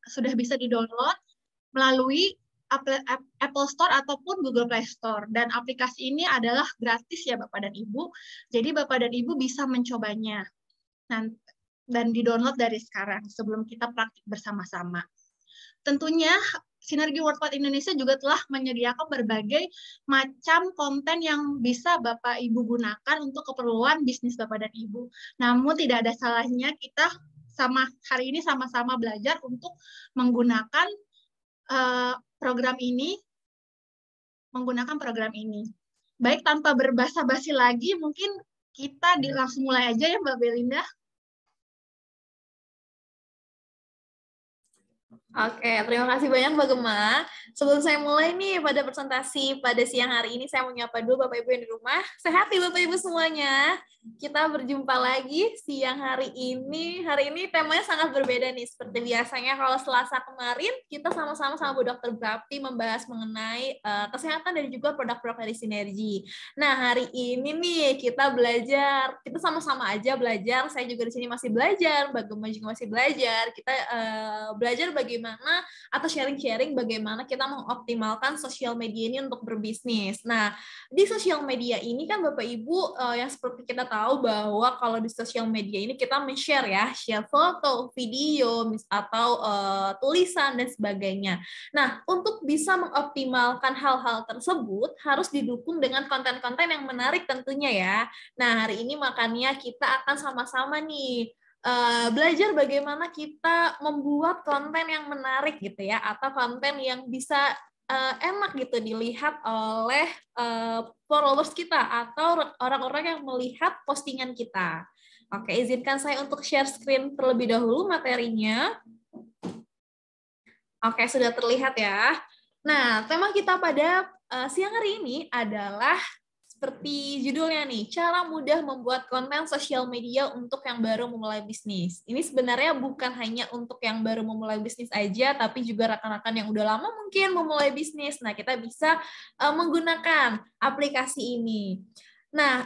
sudah bisa di-download melalui Apple Store ataupun Google Play Store. Dan aplikasi ini adalah gratis ya Bapak dan Ibu. Jadi Bapak dan Ibu bisa mencobanya. Dan di-download dari sekarang sebelum kita praktik bersama-sama. Tentunya Sinergi Worldwide Indonesia juga telah menyediakan berbagai macam konten yang bisa Bapak Ibu gunakan untuk keperluan bisnis Bapak dan Ibu. Namun tidak ada salahnya kita hari ini sama-sama belajar untuk menggunakan program ini. Baik, tanpa berbasa-basi lagi, mungkin kita langsung mulai aja ya Mbak Belinda. Oke, terima kasih banyak Mbak Gemma. Sebelum saya mulai nih pada presentasi pada siang hari ini, saya mau nyapa dulu Bapak Ibu yang di rumah. Sehat ya Bapak Ibu semuanya. Kita berjumpa lagi siang hari ini. Hari ini temanya sangat berbeda nih. Seperti biasanya kalau Selasa kemarin, kita sama-sama Bu Dr. Prapti membahas mengenai kesehatan dan juga produk-produk dari Sinergi. Nah, hari ini nih kita belajar, kita sama-sama aja belajar. Saya juga di sini masih belajar, Mbak Gemma juga masih belajar. Kita belajar bagaimana atau sharing-sharing bagaimana kita mengoptimalkan sosial media ini untuk berbisnis. Nah, di sosial media ini kan Bapak Ibu yang seperti kita tahu bahwa kalau di sosial media ini kita men-share ya, share foto, video, atau tulisan dan sebagainya. Nah, untuk bisa mengoptimalkan hal-hal tersebut harus didukung dengan konten-konten yang menarik tentunya ya. Nah, hari ini makanya kita akan sama-sama nih belajar bagaimana kita membuat konten yang menarik gitu ya, atau konten yang bisa enak gitu dilihat oleh followers kita atau orang-orang yang melihat postingan kita. Oke, izinkan saya untuk share screen terlebih dahulu materinya. Oke, sudah terlihat ya. Nah, tema kita pada siang hari ini adalah seperti judulnya nih, cara mudah membuat konten sosial media untuk yang baru memulai bisnis. Ini sebenarnya bukan hanya untuk yang baru memulai bisnis aja, tapi juga rekan-rekan yang udah lama mungkin memulai bisnis. Nah, kita bisa menggunakan aplikasi ini. Nah,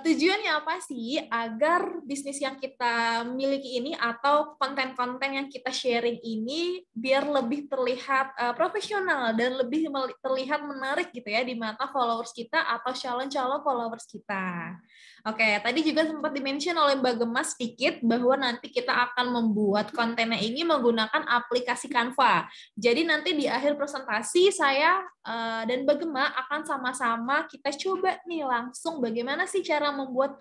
tujuannya apa sih agar bisnis yang kita miliki ini atau konten-konten yang kita sharing ini biar lebih terlihat profesional dan lebih terlihat menarik gitu ya di mata followers kita atau calon-calon followers kita. Oke, tadi juga sempat di-mention oleh Mbak Gemma sedikit bahwa nanti kita akan membuat kontennya ini menggunakan aplikasi Canva. Jadi nanti di akhir presentasi saya dan Mbak Gemma akan sama-sama kita coba nih langsung bagaimana sih cara membuat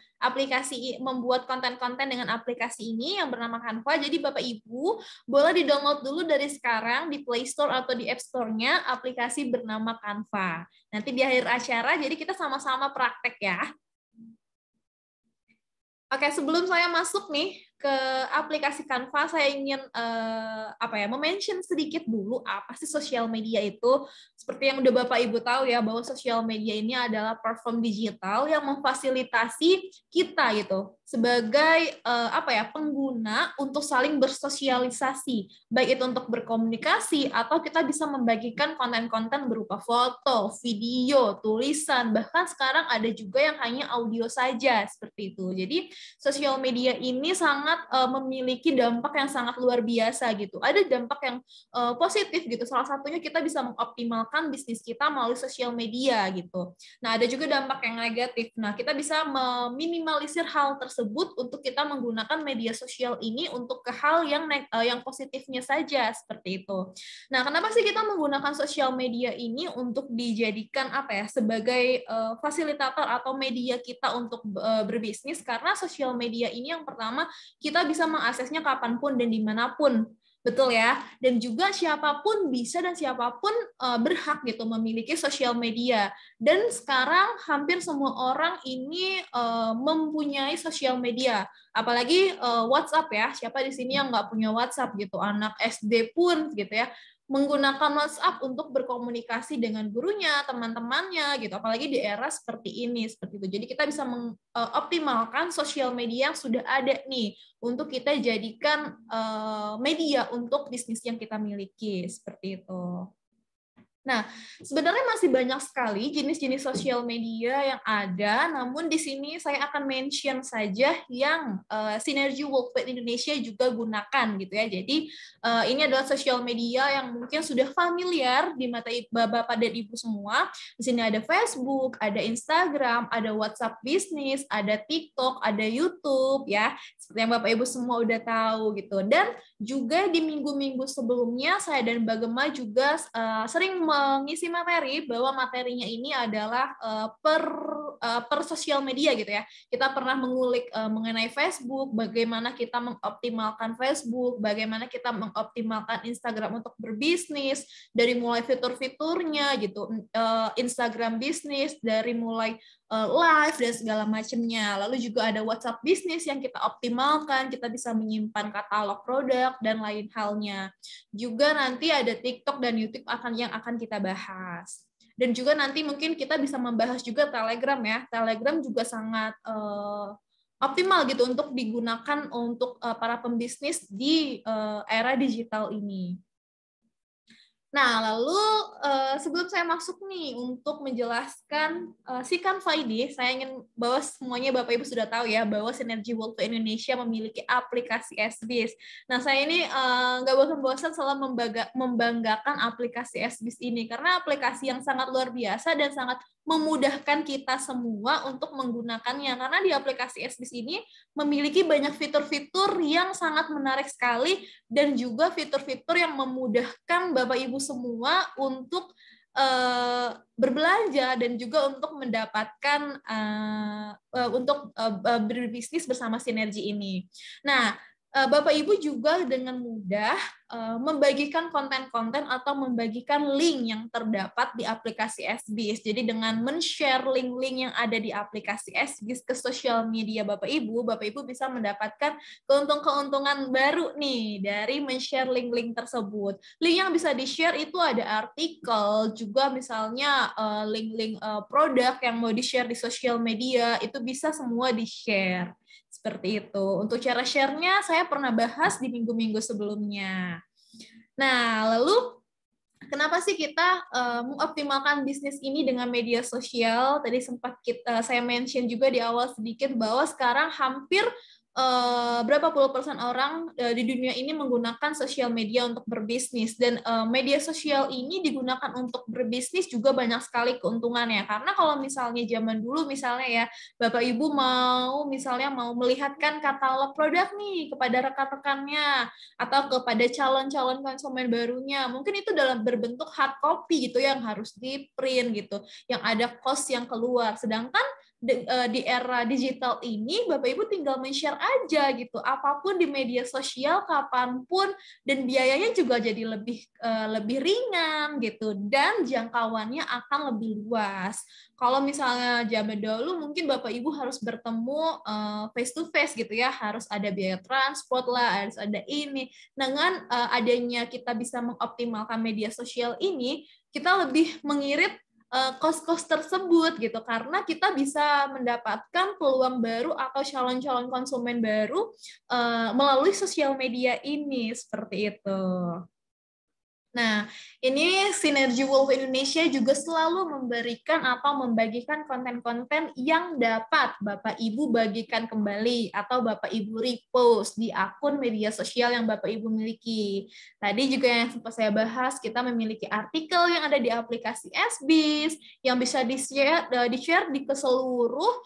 konten-konten dengan aplikasi ini yang bernama Canva. Jadi Bapak Ibu boleh di-download dulu dari sekarang di Play Store atau di App Store-nya aplikasi bernama Canva. Nanti di akhir acara jadi kita sama-sama praktek ya. Oke, sebelum saya masuk nih ke aplikasi Canva, saya ingin mention sedikit dulu apa sih sosial media itu. Seperti yang udah Bapak Ibu tahu ya, bahwa sosial media ini adalah platform digital yang memfasilitasi kita gitu sebagai pengguna untuk saling bersosialisasi, baik itu untuk berkomunikasi atau kita bisa membagikan konten-konten berupa foto, video, tulisan, bahkan sekarang ada juga yang hanya audio saja seperti itu. Jadi sosial media ini sangat memiliki dampak yang sangat luar biasa gitu. Ada dampak yang positif gitu. Salah satunya kita bisa mengoptimalkan bisnis kita melalui sosial media gitu. Nah, ada juga dampak yang negatif. Nah, kita bisa meminimalisir hal tersebut untuk kita menggunakan media sosial ini untuk ke hal yang positifnya saja seperti itu. Nah, kenapa sih kita menggunakan sosial media ini untuk dijadikan sebagai fasilitator atau media kita untuk berbisnis? Karena sosial media ini yang pertama kita bisa mengaksesnya kapanpun dan dimanapun, betul ya. Dan juga siapapun bisa dan siapapun berhak gitu memiliki sosial media. Dan sekarang hampir semua orang ini mempunyai sosial media. Apalagi WhatsApp ya. Siapa di sini yang nggak punya WhatsApp gitu? Anak SD pun gitu ya menggunakan WhatsApp untuk berkomunikasi dengan gurunya, teman-temannya gitu. Apalagi di era seperti ini, seperti itu. Jadi kita bisa mengoptimalkan sosial media yang sudah ada nih untuk kita jadikan media untuk bisnis yang kita miliki, seperti itu. Nah, sebenarnya masih banyak sekali jenis-jenis sosial media yang ada, namun di sini saya akan mention saja yang Synergy Worldwide Indonesia juga gunakan gitu ya. Jadi ini adalah sosial media yang mungkin sudah familiar di mata Bapak dan Ibu semua. Di sini ada Facebook, ada Instagram, ada WhatsApp Business, ada TikTok, ada YouTube ya. Seperti yang Bapak Ibu semua udah tahu gitu. Dan juga di minggu-minggu sebelumnya saya dan Mbak Gema juga sering mengisi materi bahwa materinya ini adalah per sosial media gitu ya. Kita pernah mengulik mengenai Facebook, bagaimana kita mengoptimalkan Facebook, bagaimana kita mengoptimalkan Instagram untuk berbisnis, dari mulai fitur-fiturnya gitu, Instagram bisnis, dari mulai live dan segala macamnya. Lalu juga ada WhatsApp bisnis yang kita optimalkan, kita bisa menyimpan katalog produk dan lain halnya. Juga nanti ada TikTok dan YouTube yang akan kita bahas. Dan juga nanti mungkin kita bisa membahas juga Telegram ya. Telegram juga sangat optimal gitu untuk digunakan untuk para pembisnis di era digital ini. Nah, lalu sebelum saya masuk nih untuk menjelaskan si Canva ini, saya ingin bahwa semuanya Bapak Ibu sudah tahu ya bahwa Synergy Worldwide Indonesia memiliki aplikasi SBIS. Nah, saya ini nggak bosan-bosan selalu membanggakan aplikasi SBIS ini karena aplikasi yang sangat luar biasa dan sangat memudahkan kita semua untuk menggunakannya. Karena di aplikasi SBIS ini memiliki banyak fitur-fitur yang sangat menarik sekali dan juga fitur-fitur yang memudahkan Bapak Ibu semua untuk berbelanja dan juga untuk mendapatkan untuk berbisnis bersama Sinergi ini. Nah, Bapak Ibu juga dengan mudah membagikan konten-konten atau membagikan link yang terdapat di aplikasi SBIS. Jadi dengan men-share link-link yang ada di aplikasi SBIS ke sosial media Bapak Ibu bisa mendapatkan keuntungan baru nih dari men-share link-link tersebut. Link yang bisa di-share itu ada artikel, juga misalnya link-link produk yang mau di-share di sosial media, itu bisa semua di-share. Seperti itu. Untuk cara share-nya saya pernah bahas di minggu-minggu sebelumnya. Nah, lalu kenapa sih kita mengoptimalkan bisnis ini dengan media sosial? Tadi sempat saya mention juga di awal sedikit bahwa sekarang hampir berapa puluh persen orang di dunia ini menggunakan sosial media untuk berbisnis, dan media sosial ini digunakan untuk berbisnis juga banyak sekali keuntungannya. Karena kalau misalnya zaman dulu misalnya ya Bapak Ibu misalnya mau melihatkan katalog produk nih kepada rekan-rekannya atau kepada calon-calon konsumen barunya, mungkin itu dalam berbentuk hard copy gitu yang harus di print gitu, yang ada cost yang keluar. Sedangkan di era digital ini Bapak Ibu tinggal men-share aja gitu apapun di media sosial kapanpun, dan biayanya juga jadi lebih ringan gitu, dan jangkauannya akan lebih luas. Kalau misalnya zaman dahulu mungkin Bapak Ibu harus bertemu face to face gitu ya, harus ada biaya transport lah, harus ada ini. Dengan adanya kita bisa mengoptimalkan media sosial ini, kita lebih mengirit cost-cost tersebut gitu, karena kita bisa mendapatkan peluang baru atau calon-calon konsumen baru melalui sosial media ini, seperti itu. Nah, ini Synergy Worldwide Indonesia juga selalu memberikan atau membagikan konten-konten yang dapat Bapak Ibu bagikan kembali atau Bapak Ibu repost di akun media sosial yang Bapak Ibu miliki. Tadi juga yang sempat saya bahas, kita memiliki artikel yang ada di aplikasi SBIS yang bisa di-share di ke seluruh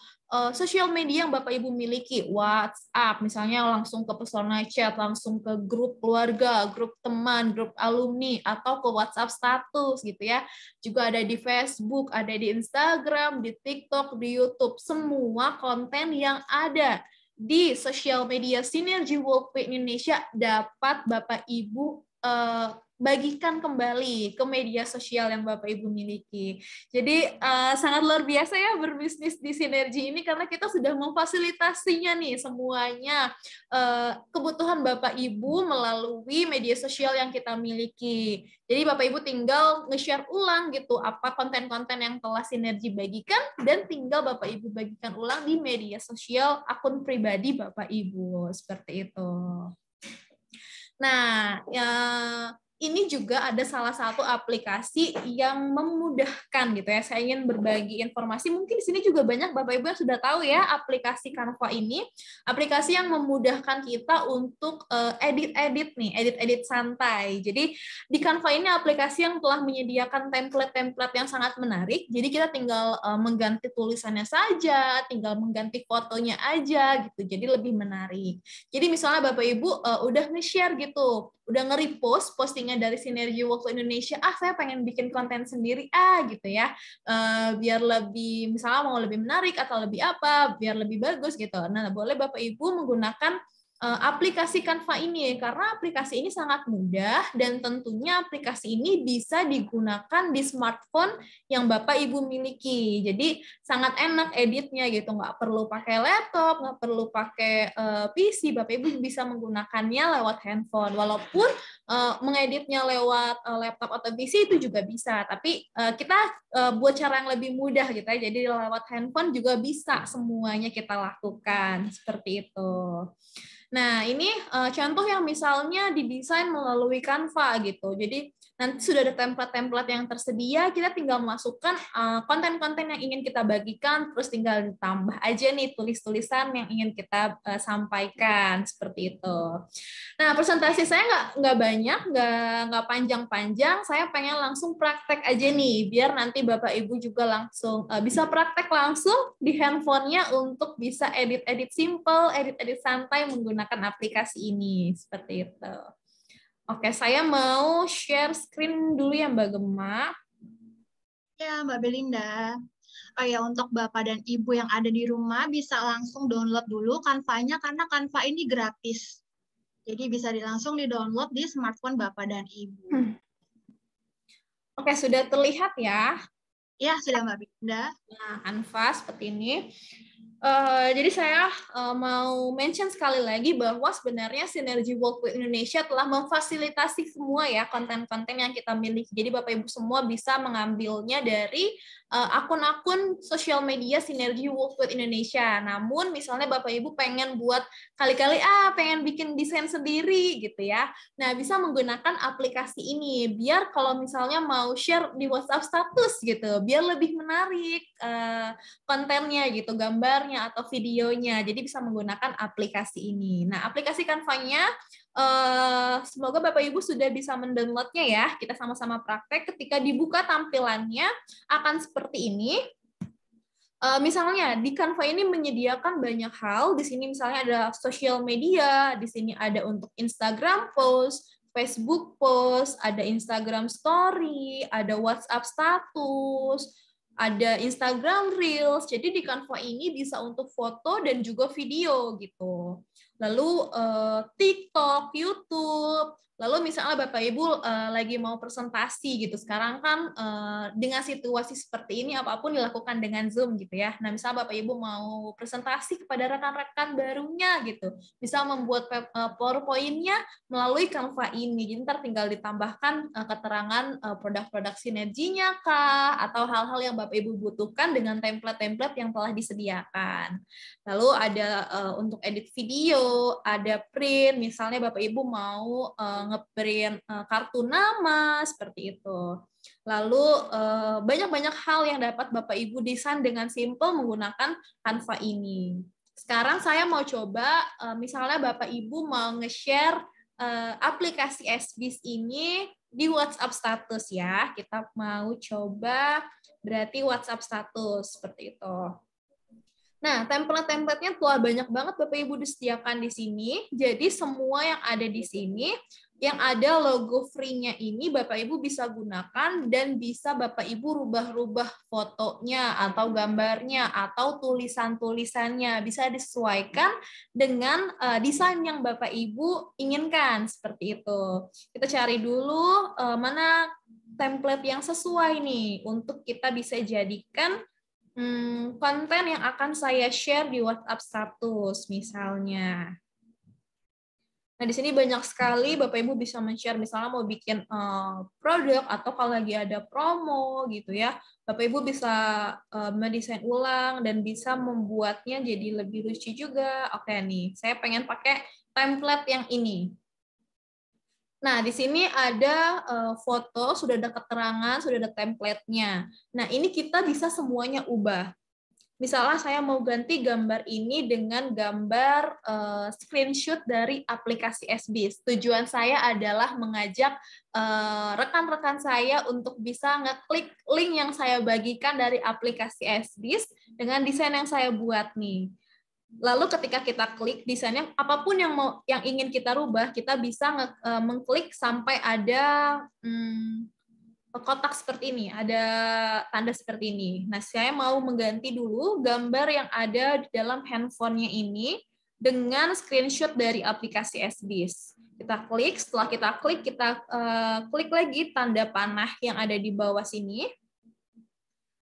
sosial media yang Bapak Ibu miliki, WhatsApp, misalnya langsung ke Pesona Chat, langsung ke grup keluarga, grup teman, grup alumni, atau ke WhatsApp status gitu ya. Juga ada di Facebook, ada di Instagram, di TikTok, di YouTube, semua konten yang ada di sosial media Synergy Worldwide Indonesia dapat Bapak Ibu bagikan kembali ke media sosial yang Bapak Ibu miliki. Jadi sangat luar biasa ya berbisnis di Sinergi ini, karena kita sudah memfasilitasinya nih semuanya kebutuhan Bapak Ibu melalui media sosial yang kita miliki. Jadi Bapak Ibu tinggal nge-share ulang gitu apa konten-konten yang telah Sinergi bagikan, dan tinggal Bapak Ibu bagikan ulang di media sosial akun pribadi Bapak Ibu, seperti itu. Nah, ini juga ada salah satu aplikasi yang memudahkan gitu ya. Saya ingin berbagi informasi. Mungkin di sini juga banyak Bapak Ibu yang sudah tahu ya aplikasi Canva ini, aplikasi yang memudahkan kita untuk edit-edit nih, edit-edit santai. Jadi di Canva ini aplikasi yang telah menyediakan template-template yang sangat menarik. Jadi kita tinggal mengganti tulisannya saja, tinggal mengganti fotonya aja gitu. Jadi lebih menarik. Jadi misalnya Bapak Ibu udah nge-share gitu, udah nge-repost postingan dari Sinergi Waktu Indonesia, saya pengen bikin konten sendiri gitu ya, biar lebih misalnya mau lebih menarik atau lebih apa, biar lebih bagus gitu. Nah, boleh Bapak Ibu menggunakan aplikasi Canva ini, karena aplikasi ini sangat mudah dan tentunya aplikasi ini bisa digunakan di smartphone yang Bapak Ibu miliki. Jadi sangat enak editnya gitu, nggak perlu pakai laptop, nggak perlu pakai PC, Bapak Ibu bisa menggunakannya lewat handphone. Walaupun mengeditnya lewat laptop atau PC itu juga bisa, tapi kita buat cara yang lebih mudah gitu ya. Jadi lewat handphone juga bisa semuanya kita lakukan seperti itu. Nah, ini contoh yang misalnya didesain melalui Canva gitu. Jadi nanti sudah ada template-template yang tersedia, kita tinggal masukkan konten-konten yang ingin kita bagikan, terus tinggal ditambah aja nih tulis-tulisan yang ingin kita sampaikan, seperti itu. Nah, presentasi saya nggak banyak, nggak panjang-panjang, saya pengen langsung praktek aja nih, biar nanti Bapak Ibu juga langsung bisa praktek langsung di handphonenya untuk bisa edit-edit simple, edit-edit santai menggunakan aplikasi ini, seperti itu. Oke, saya mau share screen dulu ya Mbak Gemma. Ya, Mbak Belinda. Oh ya, untuk Bapak dan Ibu yang ada di rumah bisa langsung download dulu Canva-nya karena Canva ini gratis. Jadi bisa langsung di-download di smartphone Bapak dan Ibu. Oke, sudah terlihat ya? Ya, sudah Mbak Belinda. Nah, Canva seperti ini. Jadi saya mau mention sekali lagi bahwa sebenarnya Sinergi Walk with Indonesia telah memfasilitasi semua ya konten-konten yang kita miliki. Jadi Bapak Ibu semua bisa mengambilnya dari akun-akun sosial media Sinergi Walk with Indonesia. Namun misalnya Bapak Ibu pengen buat kali-kali pengen bikin desain sendiri gitu ya. Nah, bisa menggunakan aplikasi ini biar kalau misalnya mau share di WhatsApp status gitu, biar lebih menarik kontennya gitu, gambarnya atau videonya. Jadi bisa menggunakan aplikasi ini. Nah, aplikasi Canva-nya semoga Bapak Ibu sudah bisa mendownloadnya ya. Kita sama-sama praktek. Ketika dibuka tampilannya akan seperti ini. Misalnya di Canva ini menyediakan banyak hal. Di sini misalnya ada social media, di sini ada untuk Instagram post, Facebook post, ada Instagram story, ada WhatsApp status, ada Instagram Reels. Jadi di Canva ini bisa untuk foto dan juga video gitu. Lalu TikTok, YouTube. Lalu misalnya Bapak Ibu lagi mau presentasi gitu. Sekarang kan dengan situasi seperti ini apapun dilakukan dengan Zoom gitu ya. Nah, misalnya Bapak Ibu mau presentasi kepada rekan-rekan barunya gitu. Bisa membuat PowerPoint-nya melalui Canva ini. Jadi ntar tinggal ditambahkan keterangan produk-produk sinerginya kah atau hal-hal yang Bapak Ibu butuhkan dengan template-template yang telah disediakan. Lalu ada untuk edit video, ada print, misalnya Bapak Ibu mau ngeprint kartu nama seperti itu. Lalu banyak-banyak hal yang dapat Bapak Ibu desain dengan simple menggunakan Canva ini. Sekarang saya mau coba, misalnya Bapak Ibu mau nge-share aplikasi SBIS ini di WhatsApp status ya. Kita mau coba berarti WhatsApp status seperti itu. Nah, template-templatenya telah banyak banget Bapak Ibu disediakan di sini. Jadi semua yang ada di sini, yang ada logo free-nya ini Bapak Ibu bisa gunakan dan bisa Bapak Ibu rubah-rubah fotonya atau gambarnya atau tulisan-tulisannya. Bisa disesuaikan dengan desain yang Bapak Ibu inginkan seperti itu. Kita cari dulu mana template yang sesuai nih untuk kita bisa jadikan konten yang akan saya share di WhatsApp status misalnya. Nah, di sini banyak sekali Bapak Ibu bisa men-share misalnya mau bikin produk atau kalau lagi ada promo gitu ya. Bapak Ibu bisa mendesain ulang dan bisa membuatnya jadi lebih lucu juga. Oke nih, saya pengen pakai template yang ini. Nah, di sini ada foto, sudah ada keterangan, sudah ada template-nya. Nah, ini kita bisa semuanya ubah. Misalnya saya mau ganti gambar ini dengan gambar screenshot dari aplikasi SBIS. Tujuan saya adalah mengajak rekan-rekan saya untuk bisa ngeklik link yang saya bagikan dari aplikasi SBIS dengan desain yang saya buat nih. Lalu ketika kita klik desainnya, apapun yang ingin kita rubah, kita bisa mengklik sampai ada kotak seperti ini, ada tanda seperti ini. Nah, saya mau mengganti dulu gambar yang ada di dalam handphonenya ini dengan screenshot dari aplikasi SBIS. Kita klik, setelah kita klik, kita klik lagi tanda panah yang ada di bawah sini.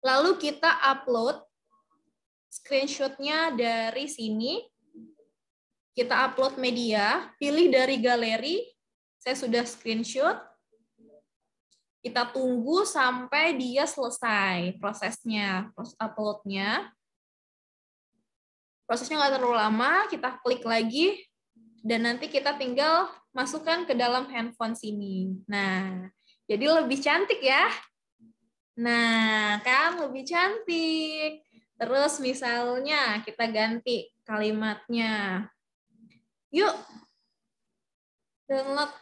Lalu kita upload screenshot-nya dari sini, kita upload media, pilih dari galeri, saya sudah screenshot, kita tunggu sampai dia selesai prosesnya, proses upload-nya. Prosesnya nggak terlalu lama, kita klik lagi, dan nanti kita tinggal masukkan ke dalam handphone sini. Nah, jadi lebih cantik ya. Nah, kan lebih cantik. Terus misalnya kita ganti kalimatnya. Yuk, download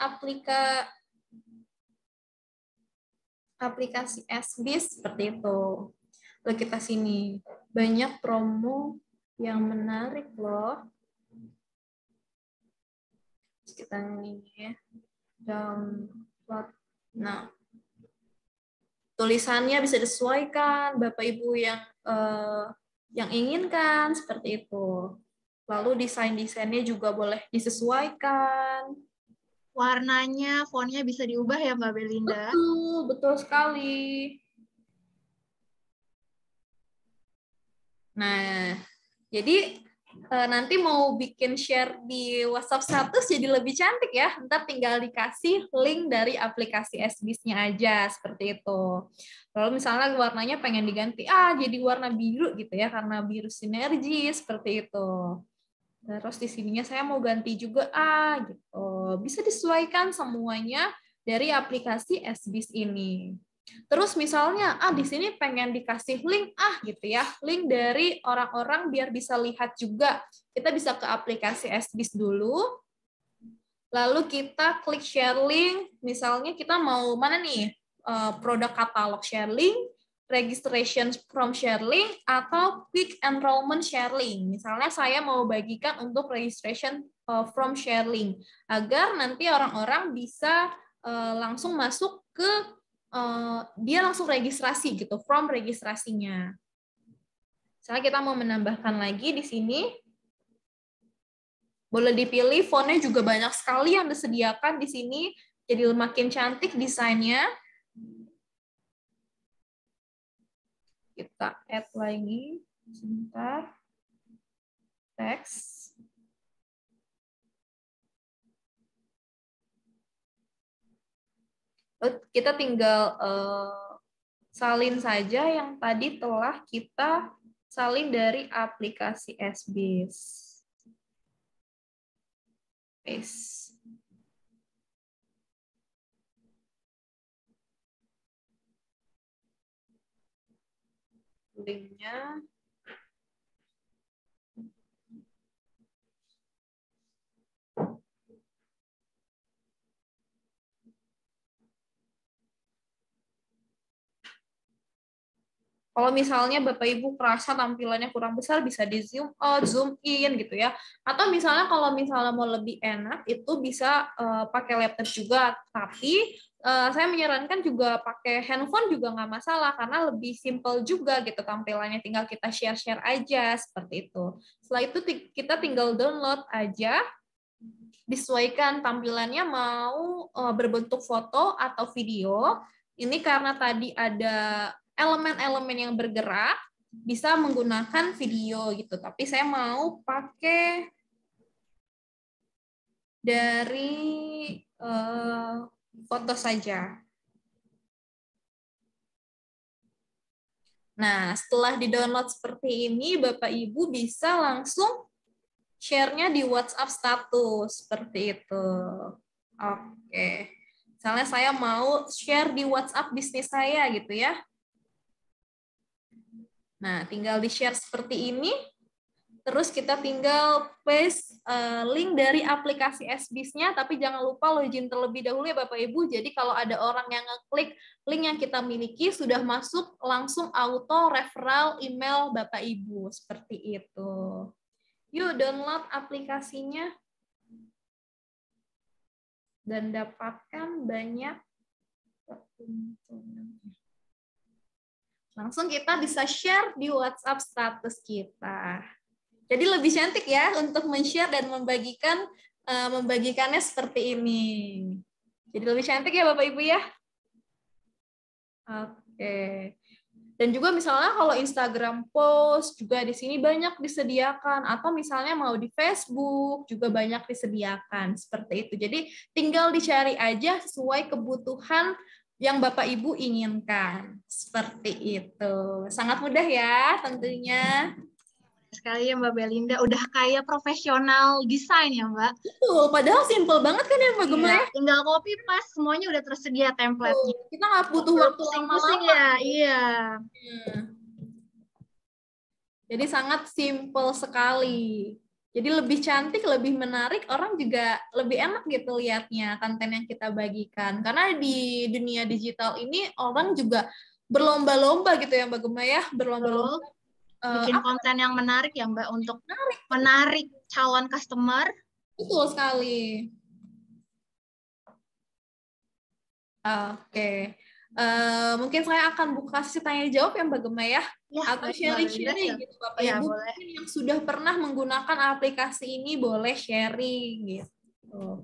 aplikasi SBIS seperti itu. Lalu kita sini, banyak promo yang menarik loh. Terus kita ini ya, download. Nah, tulisannya bisa disesuaikan Bapak Ibu yang inginkan seperti itu. Lalu desain-desainnya juga boleh disesuaikan. Warnanya, fontnya bisa diubah ya Mbak Belinda? Betul sekali. Nah, jadi nanti mau bikin share di WhatsApp status jadi lebih cantik ya. Ntar tinggal dikasih link dari aplikasi SBIS-nya aja, seperti itu. Kalau misalnya warnanya pengen diganti, jadi warna biru gitu ya, karena biru sinergi, seperti itu. Terus di sininya saya mau ganti juga, gitu. Bisa disesuaikan semuanya dari aplikasi SBIS ini. Terus misalnya, di sini pengen dikasih link, gitu ya, link dari orang-orang biar bisa lihat juga. Kita bisa ke aplikasi SBIS dulu, lalu kita klik share link, misalnya kita mau mana nih, produk katalog share link, registration from share link, atau quick enrollment share link. Misalnya saya mau bagikan untuk registration from share link, agar nanti orang-orang bisa langsung masuk ke dia langsung registrasi gitu, from registrasinya. Misalnya kita mau menambahkan lagi di sini, boleh dipilih, fontnya juga banyak sekali yang disediakan di sini, jadi makin cantik desainnya. Kita add lagi, sebentar, teks. Kita tinggal salin saja yang tadi telah kita salin dari aplikasi SBIS. Paste. Linknya. Kalau misalnya Bapak Ibu merasa tampilannya kurang besar, bisa di zoom out, zoom in gitu ya. Atau misalnya kalau misalnya mau lebih enak, itu bisa pakai laptop juga. Tapi saya menyarankan juga pakai handphone juga nggak masalah, karena lebih simple juga gitu tampilannya. Tinggal kita share-share aja, seperti itu. Setelah itu kita tinggal download aja, disesuaikan tampilannya mau berbentuk foto atau video. Ini karena tadi ada elemen-elemen yang bergerak, bisa menggunakan video gitu. Tapi saya mau pakai dari foto saja. Nah, setelah di-download seperti ini, Bapak Ibu bisa langsung share-nya di WhatsApp status, seperti itu. Oke. Misalnya saya mau share di WhatsApp bisnis saya gitu ya. Nah, tinggal di-share seperti ini. Terus kita tinggal paste link dari aplikasi SBIS-nya, tapi jangan lupa login terlebih dahulu ya Bapak Ibu. Jadi kalau ada orang yang ngeklik link yang kita miliki, sudah masuk langsung auto referral email Bapak Ibu. Seperti itu. Yuk download aplikasinya dan dapatkan banyak keuntungan. Langsung kita bisa share di WhatsApp status kita. Jadi lebih cantik ya untuk men-share dan membagikannya seperti ini. Jadi lebih cantik ya Bapak Ibu ya. Oke. Dan juga misalnya kalau Instagram post juga di sini banyak disediakan, atau misalnya mau di Facebook juga banyak disediakan seperti itu. Jadi tinggal dicari aja sesuai kebutuhan yang Bapak Ibu inginkan. Seperti itu. Sangat mudah ya tentunya. Sekali ya Mbak Belinda, udah kayak profesional desain ya Mbak. Betul, padahal simple banget kan ya Mbak Gemma ya? Tinggal copy paste, semuanya udah tersedia template-nya. Kita nggak butuh waktu pusing-pusing lama-lama. ya, iya. Jadi sangat simple sekali. Jadi lebih cantik, lebih menarik, orang juga lebih enak gitu lihatnya konten yang kita bagikan. Karena di dunia digital ini orang juga berlomba-lomba gitu ya Mbak Gemma ya, berlomba-lomba bikin konten yang menarik ya Mbak untuk menarik calon customer. Betul sekali. Oke. Mungkin saya akan buka sesi tanya jawab ya Mbak Gemma ya, atau sharing-sharing gitu Bapak Ibu boleh. yang sudah pernah menggunakan aplikasi ini boleh sharing gitu.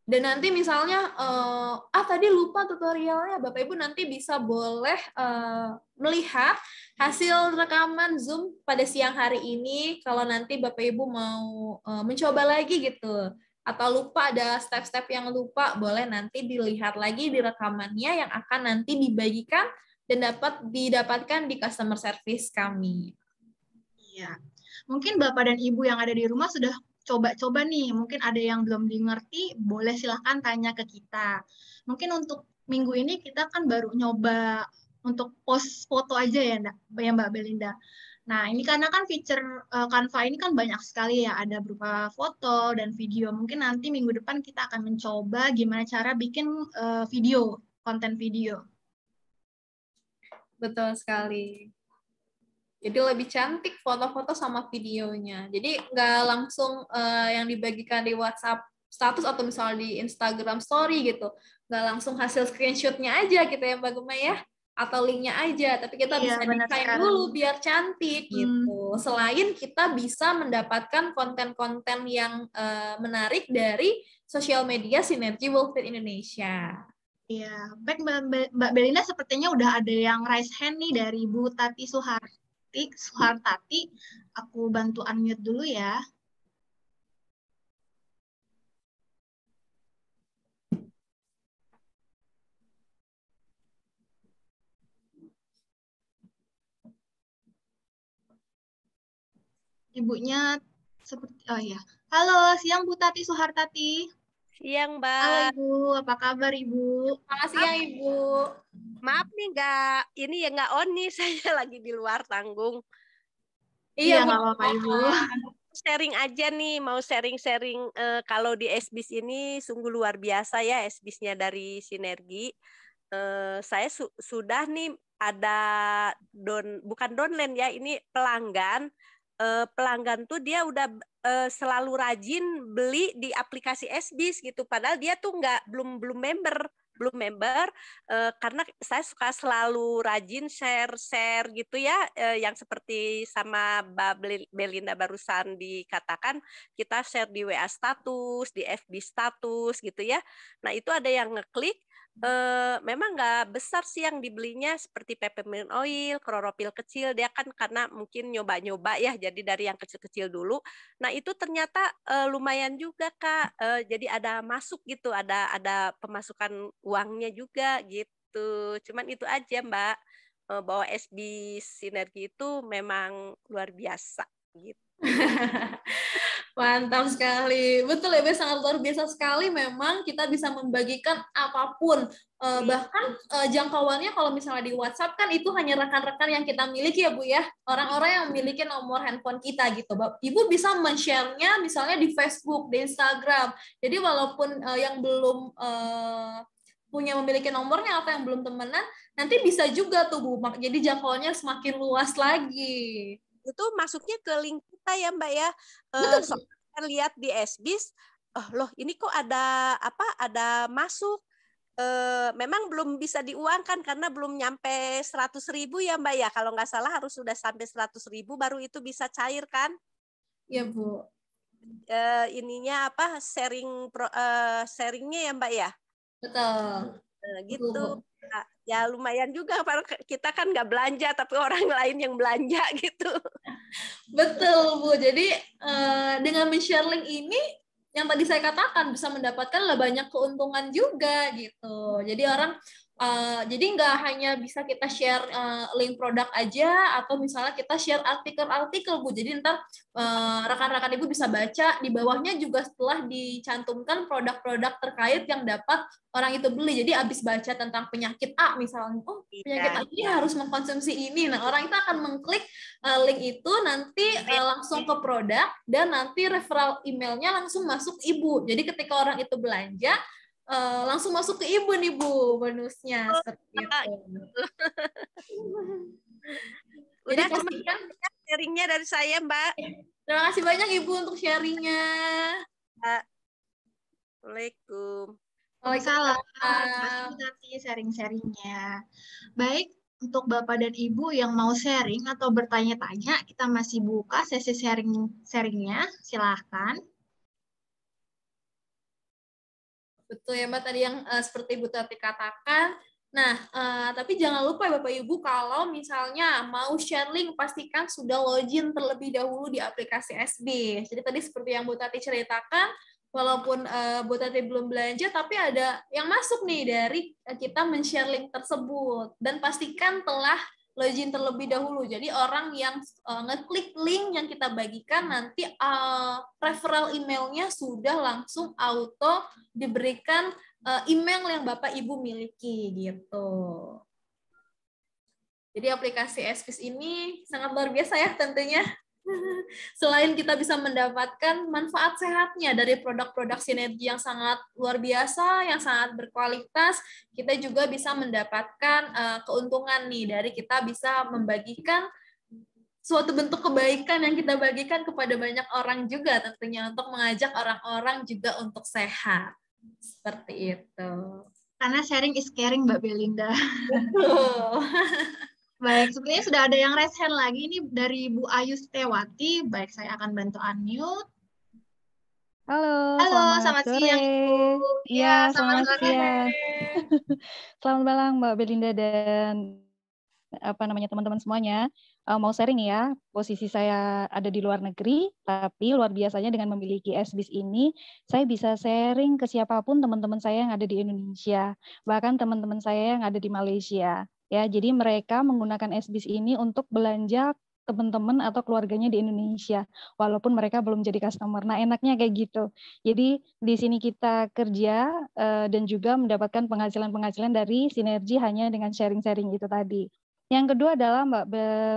Dan nanti misalnya tadi lupa tutorialnya, Bapak Ibu nanti bisa boleh melihat hasil rekaman Zoom pada siang hari ini kalau nanti Bapak Ibu mau mencoba lagi gitu, atau lupa ada step-step yang lupa, boleh nanti dilihat lagi di rekamannya yang akan nanti dibagikan dan dapat didapatkan di customer service kami. Iya. Mungkin Bapak dan Ibu yang ada di rumah sudah coba-coba nih, mungkin ada yang belum dimengerti, boleh silahkan tanya ke kita. Mungkin untuk minggu ini kita kan baru nyoba untuk post foto aja ya Mbak Belinda. Nah, ini karena kan feature Canva ini kan banyak sekali ya, ada berupa foto dan video. Mungkin nanti minggu depan kita akan mencoba gimana cara bikin video, konten video. Betul sekali. Jadi lebih cantik foto-foto sama videonya. Jadi nggak langsung yang dibagikan di WhatsApp status atau misalnya di Instagram Story gitu. Nggak langsung hasil screenshot-nya aja gitu ya Mbak Gemma ya. Atau link-nya aja. Tapi kita bisa desain dulu biar cantik gitu. Selain kita bisa mendapatkan konten-konten yang menarik dari sosial media Sinergi Wolfit Indonesia. Iya, baik Mbak Belinda, sepertinya udah ada yang raise hand nih dari Bu Tati Suhartati. Aku bantu unmute dulu ya. Ibunya seperti, oh iya. Halo, siang Bu Tati Suhartati. Siang, Mbak. Halo Ibu, apa kabar Ibu? Selamat siang Ibu. Maaf nih nggak on nih, saya lagi di luar tanggung. Iya, nggak apa-apa Ibu. Sharing aja nih, mau sharing-sharing kalau di SBIS ini sungguh luar biasa ya, SBIS-nya dari Sinergi. Saya sudah nih ada bukan downline ya, ini pelanggan. Pelanggan tuh dia udah selalu rajin beli di aplikasi SBIS gitu, padahal dia tuh belum member karena saya suka selalu rajin share gitu ya, yang seperti sama Mbak Belinda barusan dikatakan, kita share di WA status, di FB status gitu ya. Nah itu ada yang ngeklik. Memang nggak besar sih yang dibelinya, seperti peppermint oil, kloropil kecil, dia kan karena mungkin nyoba-nyoba ya, jadi dari yang kecil-kecil dulu. Nah itu ternyata lumayan juga Kak, jadi ada masuk gitu, ada pemasukan uangnya juga gitu. Cuman itu aja Mbak, bahwa SB Sinergi itu memang luar biasa gitu. Mantap sekali. Betul ya, Be, sangat luar biasa sekali memang kita bisa membagikan apapun. Bahkan jangkauannya kalau misalnya di WhatsApp kan itu hanya rekan-rekan yang kita miliki ya Bu ya. Orang-orang yang memiliki nomor handphone kita gitu. Ibu bisa men-share-nya misalnya di Facebook, di Instagram. Jadi walaupun yang belum punya memiliki nomornya atau yang belum temenan, nanti bisa juga tuh Bu. Jadi jangkauannya semakin luas lagi. Itu masuknya ke link kita ya Mbak ya. Betul. Soalnya lihat di SBIS, loh ini kok ada masuk. Memang belum bisa diuangkan karena belum nyampe 100.000 ya Mbak ya. Kalau nggak salah harus sudah sampai 100.000 baru itu bisa cair kan? Iya Bu. Ininya sharingnya ya Mbak ya. Betul. Gitu. Nah, ya lumayan juga kita kan nggak belanja tapi orang lain yang belanja gitu. Betul Bu. Jadi dengan men-share link ini yang tadi saya katakan bisa mendapatkan banyak keuntungan juga gitu. Jadi orang jadi nggak hanya bisa kita share link produk aja atau misalnya kita share artikel-artikel Bu. Jadi ntar rekan-rekan Ibu bisa baca di bawahnya juga setelah dicantumkan produk-produk terkait yang dapat orang itu beli. Jadi abis baca tentang penyakit A misalnya, oh penyakit A ini harus mengkonsumsi ini. Nah orang itu akan mengklik link itu nanti langsung ke produk dan nanti referral emailnya langsung masuk Ibu. Jadi ketika orang itu belanja langsung masuk ke Ibu nih Bu bonusnya seperti itu. Udah cuma sharingnya dari saya Mbak. Terima kasih banyak Ibu untuk sharingnya. Assalamualaikum. Waalaikumsalam. Terima kasih sharing-sharingnya. Baik, untuk Bapak dan Ibu yang mau sharing atau bertanya-tanya, kita masih buka sesi sharingnya. Silahkan. Betul ya Mbak, tadi yang seperti Ibu Tati katakan. Nah, tapi jangan lupa Bapak Ibu, kalau misalnya mau share link, pastikan sudah login terlebih dahulu di aplikasi SBIS. Jadi tadi seperti yang Bu Tati ceritakan, walaupun Bu Tati belum belanja, tapi ada yang masuk nih dari kita men-share link tersebut. Dan pastikan telah login terlebih dahulu. Jadi orang yang ngeklik link yang kita bagikan nanti referral emailnya sudah langsung auto diberikan email yang Bapak Ibu miliki gitu. Jadi aplikasi SBIS ini sangat luar biasa ya tentunya. Selain kita bisa mendapatkan manfaat sehatnya dari produk-produk sinergi yang sangat luar biasa, yang sangat berkualitas, kita juga bisa mendapatkan keuntungan nih dari kita bisa membagikan suatu bentuk kebaikan yang kita bagikan kepada banyak orang juga tentunya untuk mengajak orang-orang juga untuk sehat. Seperti itu. Karena sharing is caring Mbak Belinda. Betul. Baik, sepertinya sudah ada yang raise hand lagi ini dari Bu Ayu Setiawati. Baik, saya akan bantu unmute. Halo, selamat sore. siang Ibu. Iya, selamat selamat sore. siang. Selamat malam Mbak Belinda dan teman-teman semuanya. Mau sharing ya, posisi saya ada di luar negeri, tapi luar biasanya dengan memiliki SBIS ini, saya bisa sharing ke siapapun teman-teman saya yang ada di Indonesia, bahkan teman-teman saya yang ada di Malaysia. Ya, jadi mereka menggunakan SBIS ini untuk belanja teman-teman atau keluarganya di Indonesia, walaupun mereka belum jadi customer. Nah, enaknya kayak gitu. Jadi di sini kita kerja dan juga mendapatkan penghasilan-penghasilan dari sinergi hanya dengan sharing-sharing itu tadi. Yang kedua adalah Mbak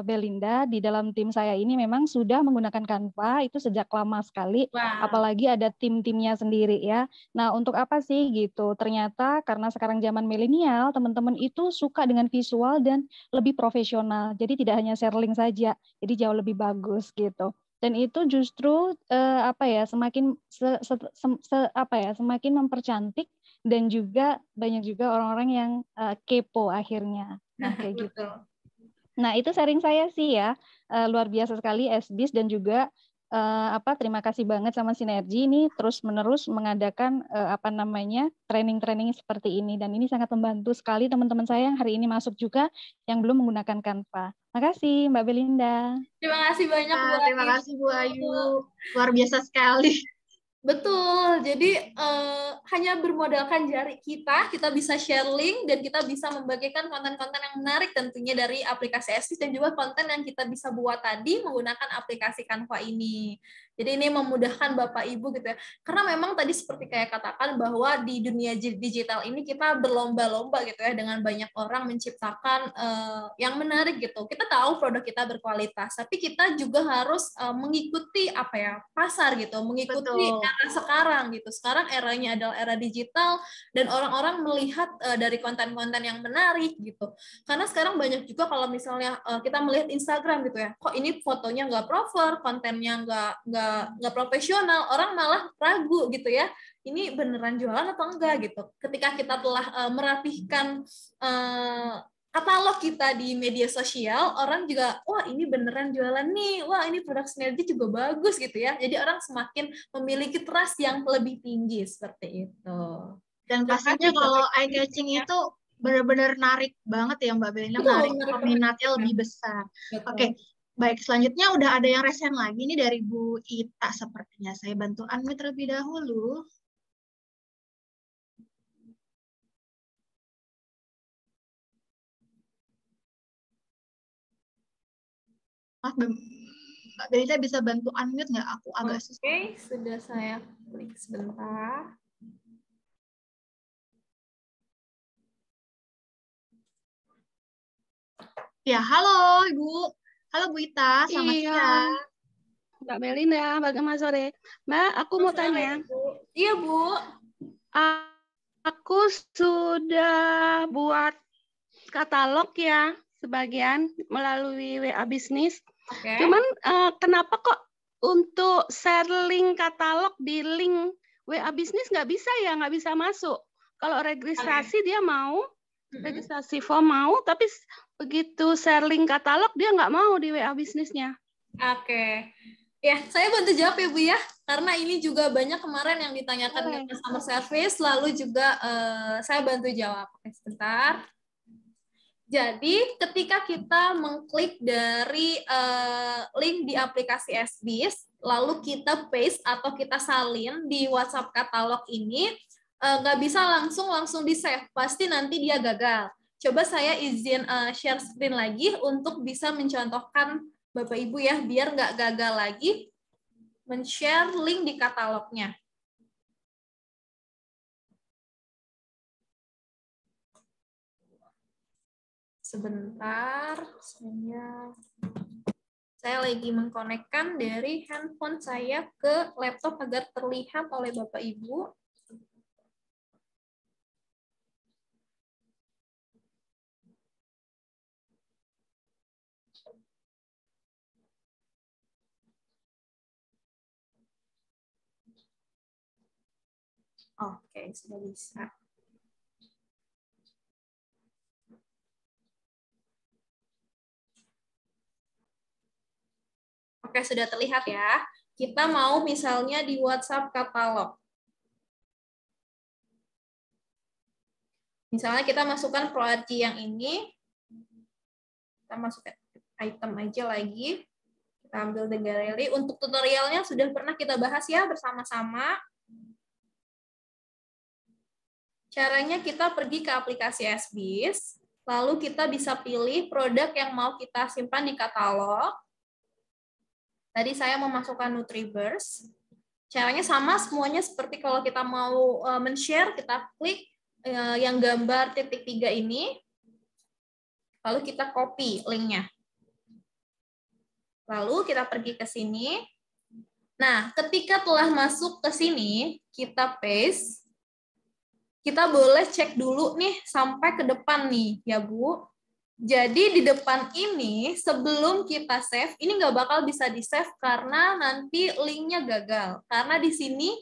Belinda, di dalam tim saya ini memang sudah menggunakan Canva itu sejak lama sekali, apalagi ada tim-timnya sendiri ya. Nah, untuk apa sih gitu? Ternyata karena sekarang zaman milenial, teman-teman itu suka dengan visual dan lebih profesional. Jadi tidak hanya share link saja, jadi jauh lebih bagus gitu. Dan itu justru semakin mempercantik dan juga banyak juga orang-orang yang kepo akhirnya. Nah, kayak gitu. Nah, itu sharing saya sih ya. Luar biasa sekali SBIS dan juga terima kasih banget sama Sinergi ini terus-menerus mengadakan training-training seperti ini dan ini sangat membantu sekali teman-teman saya yang hari ini masuk juga yang belum menggunakan Canva. Makasih Mbak Belinda. Terima kasih banyak Bu Ayu. Terima kasih Bu Ayu. Luar biasa sekali. Betul, jadi hanya bermodalkan jari kita bisa share link dan kita bisa membagikan konten-konten yang menarik tentunya dari aplikasi SBIS dan juga konten yang kita bisa buat tadi menggunakan aplikasi Canva ini. Jadi ini memudahkan Bapak Ibu gitu ya. Karena memang tadi seperti kayak katakan bahwa di dunia digital ini kita berlomba-lomba gitu ya dengan banyak orang menciptakan yang menarik gitu. Kita tahu produk kita berkualitas, tapi kita juga harus mengikuti apa ya, pasar gitu, mengikuti era sekarang gitu. Sekarang eranya adalah era digital dan orang-orang melihat dari konten-konten yang menarik gitu. Karena sekarang banyak juga kalau misalnya kita melihat Instagram gitu ya, kok ini fotonya nggak proper, kontennya nggak profesional, orang malah ragu gitu ya, ini beneran jualan atau enggak gitu. Ketika kita telah merapihkan katalog kita di media sosial, orang juga, wah ini beneran jualan nih, wah ini produk Sinergi juga bagus gitu ya. Jadi orang semakin memiliki trust yang lebih tinggi seperti itu. Dan pastinya kalau eye catching itu benar-benar narik banget ya Mbak Belinda, narik peminatnya lebih besar. Oke. Baik, selanjutnya udah ada yang resen lagi nih dari Bu Ita sepertinya. Saya bantu unmute terlebih dahulu. Maaf, Mbak Belinda bisa bantu unmute nggak? Aku agak susah. Oke, sudah saya klik sebentar. Ya, halo Ibu. Halo Bu Ita, selamat siang. Mbak Belinda, bagaimana sore? Mbak, aku mau tanya. Iya, Bu. Aku sudah buat katalog ya, sebagian melalui WA Bisnis. Cuman kenapa kok untuk share link katalog di link WA Bisnis nggak bisa ya, nggak bisa masuk. Kalau registrasi dia mau, registrasi form mau, tapi begitu share link katalog dia nggak mau di WA Bisnisnya. Oke. Ya, saya bantu jawab ya Bu ya, karena ini juga banyak kemarin yang ditanyakan ke customer service, lalu juga saya bantu jawab. Oke, sebentar. Jadi, ketika kita mengklik dari link di aplikasi SBIS, lalu kita paste atau kita salin di WhatsApp katalog ini, nggak bisa langsung di-save, pasti nanti dia gagal. Coba saya izin share screen lagi untuk bisa mencontohkan Bapak Ibu ya, biar nggak gagal lagi men-share link di katalognya. Sebentar, saya lagi mengkonekkan dari handphone saya ke laptop agar terlihat oleh Bapak Ibu. Oke, sudah bisa. Oke, sudah terlihat ya. Kita mau misalnya di WhatsApp katalog. Misalnya kita masukkan ProRG yang ini. Kita masukkan item aja lagi. Kita ambil the gallery. Untuk tutorialnya sudah pernah kita bahas ya bersama-sama. Caranya kita pergi ke aplikasi SBIS, lalu kita bisa pilih produk yang mau kita simpan di katalog. Tadi saya memasukkan Nutriburs. Caranya sama semuanya seperti kalau kita mau men-share, kita klik yang gambar titik 3 ini, lalu kita copy linknya. Lalu kita pergi ke sini. Nah, ketika telah masuk ke sini, kita paste. Kita boleh cek dulu nih sampai ke depan nih, ya Bu. Jadi di depan ini, sebelum kita save, ini nggak bakal bisa di-save karena nanti linknya gagal. Karena di sini,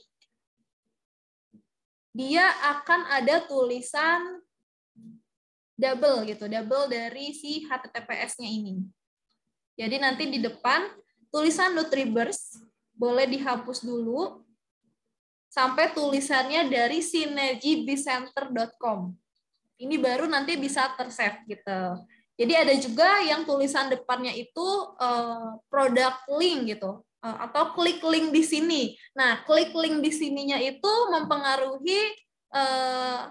dia akan ada tulisan double gitu, double dari si HTTPS-nya ini. Jadi nanti di depan, tulisan Nutriburs boleh dihapus dulu, sampai tulisannya dari sinergibiscenter.com. Ini baru nanti bisa tersave gitu. Jadi ada juga yang tulisan depannya itu product link gitu, atau klik link di sini. Nah, klik link di sininya itu mempengaruhi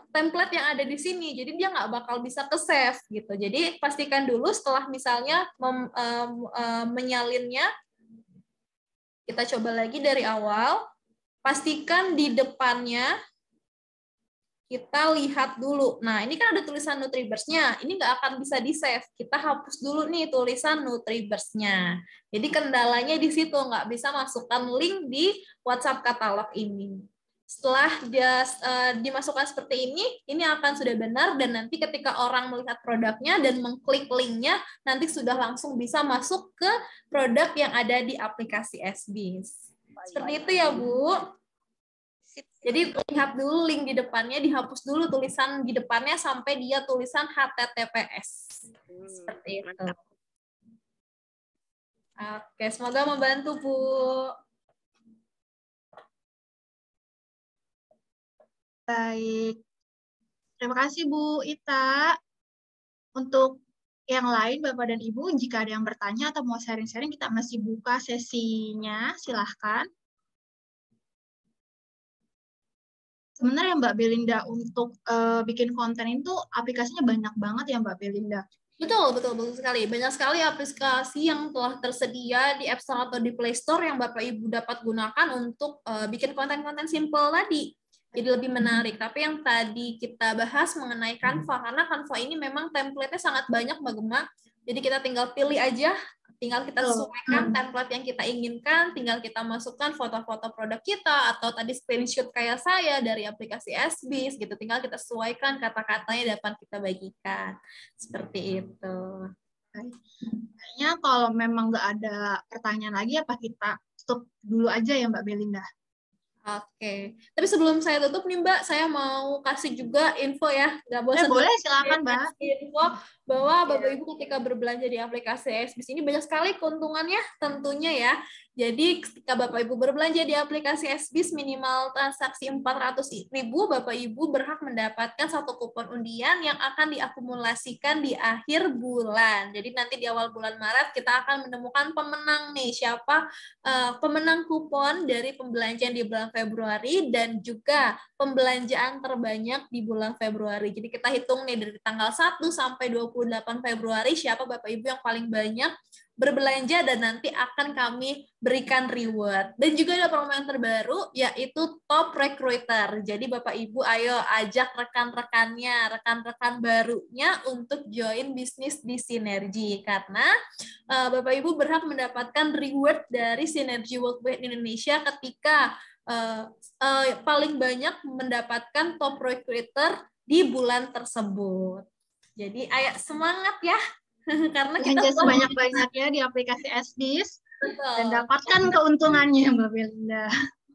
template yang ada di sini. Jadi dia nggak bakal bisa ke save gitu. Jadi pastikan dulu setelah misalnya menyalinnya, Kita coba lagi dari awal. Pastikan di depannya kita lihat dulu. Nah, ini kan ada tulisan Nutribers-nya. Ini nggak akan bisa di-save. Kita hapus dulu nih tulisan Nutribers-nya. Jadi kendalanya di situ, nggak bisa masukkan link di WhatsApp katalog ini. Setelah dia dimasukkan seperti ini akan sudah benar, dan nanti ketika orang melihat produknya dan mengklik linknya, nanti sudah langsung bisa masuk ke produk yang ada di aplikasi SBS. Seperti itu ya, Bu. Jadi lihat dulu link di depannya, dihapus dulu tulisan di depannya sampai dia tulisan HTTPS. Seperti itu. Oke, semoga membantu, Bu. Baik. Terima kasih Bu Ita. Untuk yang lain, Bapak dan Ibu, jika ada yang bertanya atau mau sharing-sharing, kita masih buka sesinya. Silahkan. Sebenarnya Mbak Belinda, untuk bikin konten itu aplikasinya banyak banget ya Mbak Belinda. Betul sekali. Banyak sekali aplikasi yang telah tersedia di App Store atau di Play Store yang Bapak Ibu dapat gunakan untuk bikin konten-konten simple tadi. Jadi lebih menarik. Tapi yang tadi kita bahas mengenai Canva, karena Canva ini memang template-nya sangat banyak, Mbak Gemma. Jadi kita tinggal pilih aja, tinggal kita sesuaikan template yang kita inginkan, tinggal kita masukkan foto-foto produk kita, atau tadi screenshot kayak saya dari aplikasi SBS, gitu. Tinggal kita sesuaikan kata-katanya dapat kita bagikan. Seperti itu. Kayaknya kalau memang nggak ada pertanyaan lagi, apa kita stop dulu aja ya Mbak Belinda? Oke. Tapi sebelum saya tutup nih Mbak, saya mau kasih juga info ya. Nggak bosan. Boleh, silakan Mbak. Info bahwa Bapak Ibu ketika berbelanja di aplikasi SBS ini banyak sekali keuntungannya tentunya ya. Jadi ketika Bapak Ibu berbelanja di aplikasi SBS minimal transaksi 400.000, Bapak Ibu berhak mendapatkan satu kupon undian yang akan diakumulasikan di akhir bulan. Jadi nanti di awal bulan Maret kita akan menemukan pemenang nih, siapa pemenang kupon dari pembelanjaan di bulan Februari dan juga pembelanjaan terbanyak di bulan Februari. Jadi kita hitung nih dari tanggal 1 sampai 28 Februari siapa Bapak Ibu yang paling banyak berbelanja dan nanti akan kami berikan reward. Dan juga ada promo yang terbaru yaitu Top Recruiter. Jadi Bapak Ibu ayo ajak rekan-rekannya, rekan-rekan barunya untuk join bisnis di Sinergi karena Bapak Ibu berhak mendapatkan reward dari Sinergi Worldwide Indonesia ketika paling banyak mendapatkan Top Recruiter di bulan tersebut. Jadi ayo semangat ya. Karena kita sebanyak-banyaknya di aplikasi SBS dan dapatkan keuntungannya Mbak Belinda.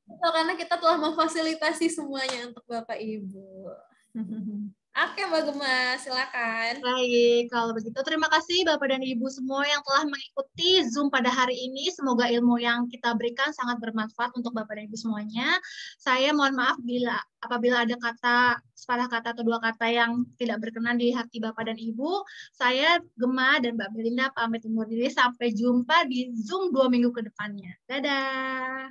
Betul, karena kita telah memfasilitasi semuanya untuk Bapak Ibu. Oke Mbak Gemma, silakan. Baik, kalau begitu terima kasih Bapak dan Ibu semua yang telah mengikuti Zoom pada hari ini. Semoga ilmu yang kita berikan sangat bermanfaat untuk Bapak dan Ibu semuanya. Saya mohon maaf apabila ada sepatah kata atau dua kata yang tidak berkenan di hati Bapak dan Ibu. Saya Gemma dan Mbak Belinda pamit undur diri. Sampai jumpa di Zoom 2 minggu ke depannya. Dadah.